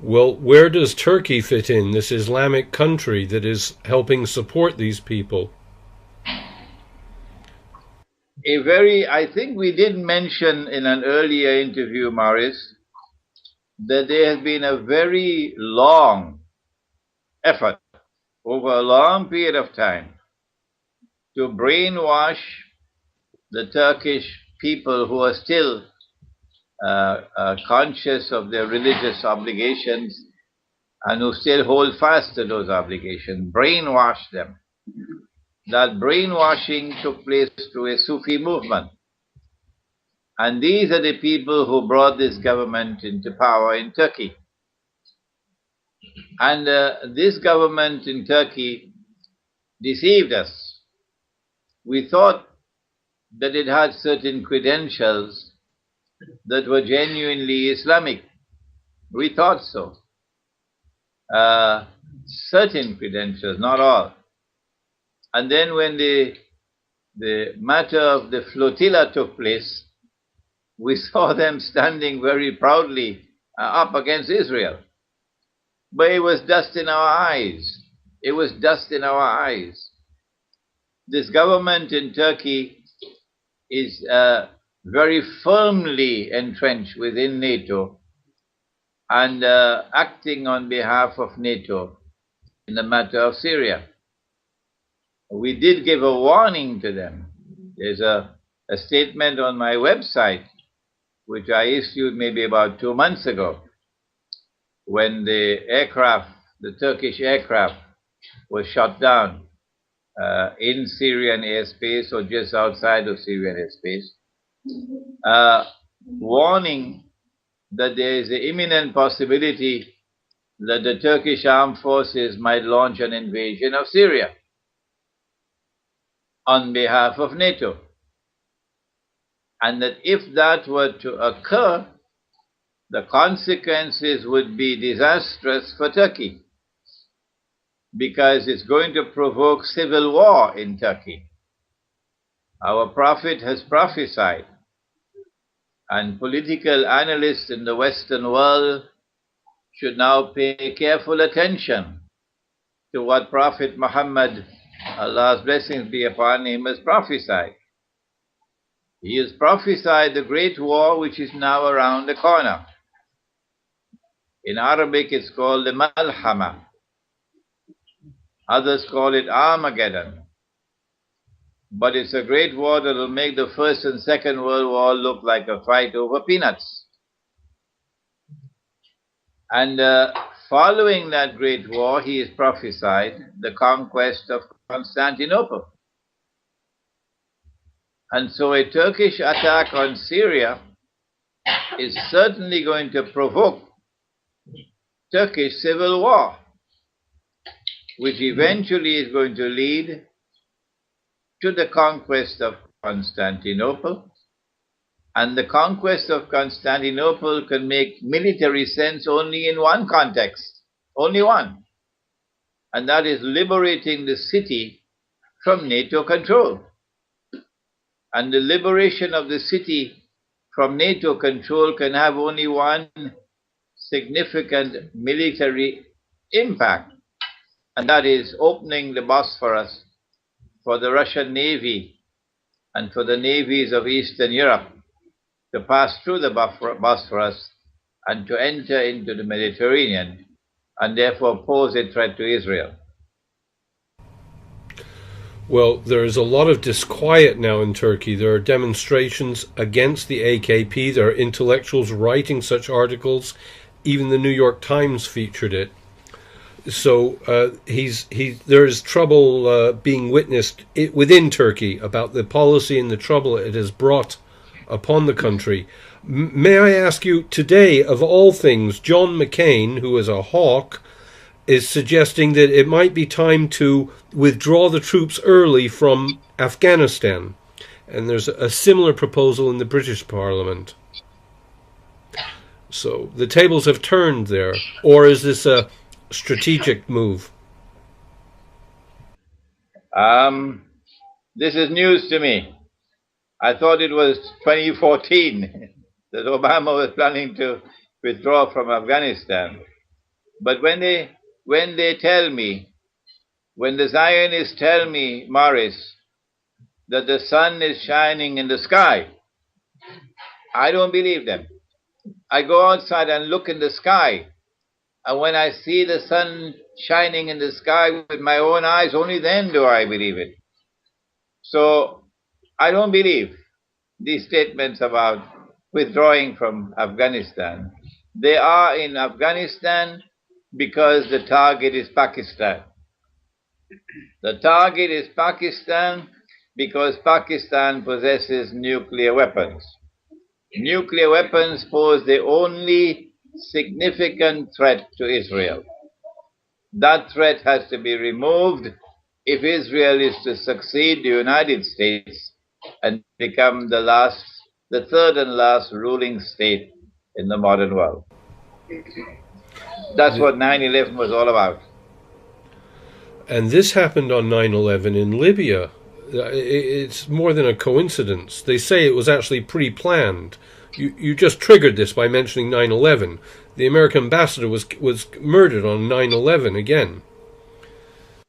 Well, where does Turkey fit in, this Islamic country that is helping support these people? I think we did mention in an earlier interview, Maurice, that there has been a very long effort over a long period of time to brainwash the Turkish people who are still conscious of their religious obligations and who still hold fast to those obligations, brainwash them. That brainwashing took place through a Sufi movement. And these are the people who brought this government into power in Turkey. And this government in Turkey deceived us. We thought that it had certain credentials that were genuinely Islamic. We thought so. Certain credentials, not all. And then when the matter of the flotilla took place, we saw them standing very proudly up against Israel. But it was dust in our eyes. It was dust in our eyes. This government in Turkey is very firmly entrenched within NATO and acting on behalf of NATO in the matter of Syria. We did give a warning to them. There's a statement on my website, which I issued maybe about 2 months ago, when the Turkish aircraft was shot down in Syrian airspace or just outside of Syrian airspace, warning that there is an imminent possibility that the Turkish armed forces might launch an invasion of Syria on behalf of NATO. And that if that were to occur, the consequences would be disastrous for Turkey, because it's going to provoke civil war in Turkey. Our Prophet has prophesied, and political analysts in the Western world should now pay careful attention to what Prophet Muhammad, Allah's blessings be upon him, has prophesied. He has prophesied the great war which is now around the corner. In Arabic it's called the Malhama. Others call it Armageddon. But it's a great war that will make the First and Second World War look like a fight over peanuts. And following that great war, he has prophesied the conquest of Constantinople. And so a Turkish attack on Syria is certainly going to provoke Turkish civil war, which eventually is going to lead to the conquest of Constantinople. And the conquest of Constantinople can make military sense only in one context, only one, and that is liberating the city from NATO control. And the liberation of the city from NATO control can have only one significant military impact, and that is opening the Bosphorus for the Russian Navy and for the navies of Eastern Europe to pass through the Bosphorus and to enter into the Mediterranean, and therefore pose a threat to Israel. Well, there is a lot of disquiet now in Turkey. There are demonstrations against the AKP. There are intellectuals writing such articles. Even the New York Times featured it. So there is trouble being witnessed within Turkey about the policy and the trouble it has brought upon the country. May I ask you, today, of all things, John McCain, who is a hawk, is suggesting that it might be time to withdraw the troops early from Afghanistan. And there's a similar proposal in the British Parliament. So the tables have turned there. Or is this a strategic move? This is news to me. I thought it was 2014 that Obama was planning to withdraw from Afghanistan. But when they tell me, when the Zionists tell me, Morris, that the sun is shining in the sky, I don't believe them. I go outside and look in the sky, and when I see the sun shining in the sky with my own eyes, only then do I believe it. So I don't believe these statements about withdrawing from Afghanistan. They are in Afghanistan because the target is Pakistan. The target is Pakistan because Pakistan possesses nuclear weapons. Nuclear weapons pose the only significant threat to Israel. That threat has to be removed if Israel is to succeed the United States and become the third and last ruling state in the modern world. That's what 9/11 was all about. And this happened on 9/11 in Libya. It's more than a coincidence. They say it was actually pre-planned. You just triggered this by mentioning 9/11. The American ambassador was murdered on 9/11 again.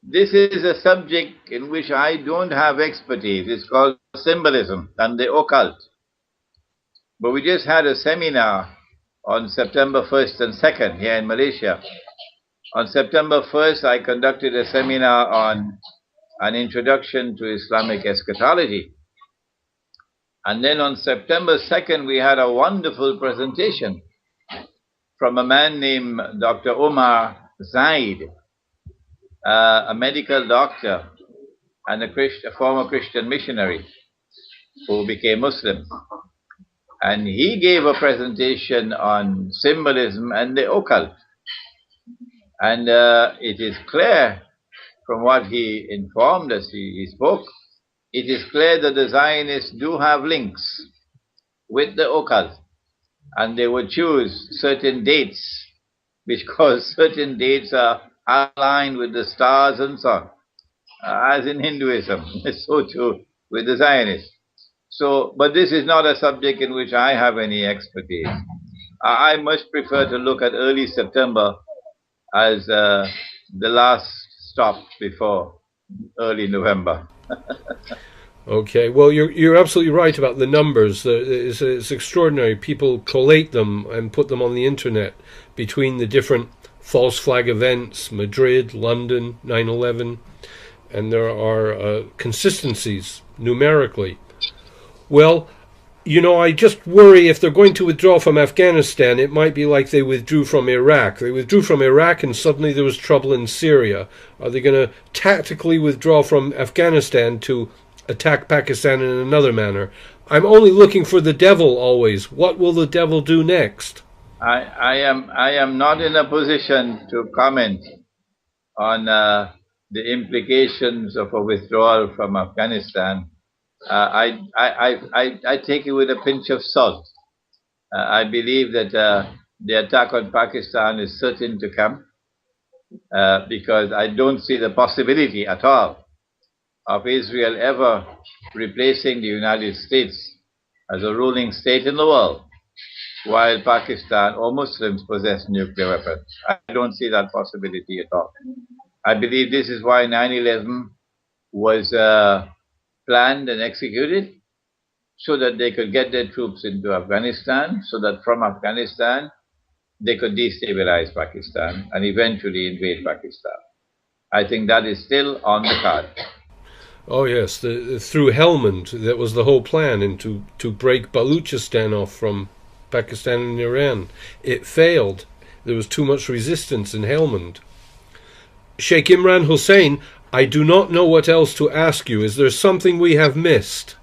This is a subject in which I don't have expertise. It's called symbolism and the occult. But we just had a seminar on September 1st and 2nd here in Malaysia. On September 1st, I conducted a seminar on an introduction to Islamic eschatology. And then on September 2nd, we had a wonderful presentation from a man named Dr. Omar Zaid, a medical doctor and a former Christian missionary who became Muslim. And he gave a presentation on symbolism and the occult. And it is clear from what he informed us, he spoke, it is clear that the Zionists do have links with the occult. And they would choose certain dates because certain dates are aligned with the stars and so on, as in Hinduism. So too with the Zionists. So, but this is not a subject in which I have any expertise. I much prefer to look at early September as the last stop before early November. Okay, well, you're absolutely right about the numbers. It's extraordinary. People collate them and put them on the internet between the different false flag events, Madrid, London, 9/11, and there are consistencies numerically. Well, I just worry if they're going to withdraw from Afghanistan, it might be like they withdrew from Iraq. They withdrew from Iraq and suddenly there was trouble in Syria. Are they going to tactically withdraw from Afghanistan to attack Pakistan in another manner? I'm only looking for the devil always. What will the devil do next? I am not in a position to comment on the implications of a withdrawal from Afghanistan. I take it with a pinch of salt. I believe that the attack on Pakistan is certain to come because I don't see the possibility at all of Israel ever replacing the United States as a ruling state in the world while Pakistan or Muslims possess nuclear weapons. I don't see that possibility at all. I believe this is why 9/11 was planned and executed, so that they could get their troops into Afghanistan, so that from Afghanistan they could destabilize Pakistan and eventually invade Pakistan. I think that is still on the card. Oh yes, through Helmand, that was the whole plan, and to break Baluchistan off from Pakistan and Iran. It failed. There was too much resistance in Helmand. Sheikh Imran Hosein, I do not know what else to ask you. Is there something we have missed?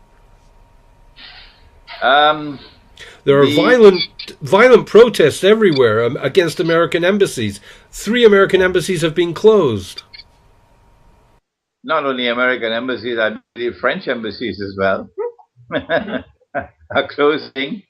There are violent protests everywhere against American embassies. 3 American embassies have been closed. Not only American embassies, I believe French embassies as well are closing.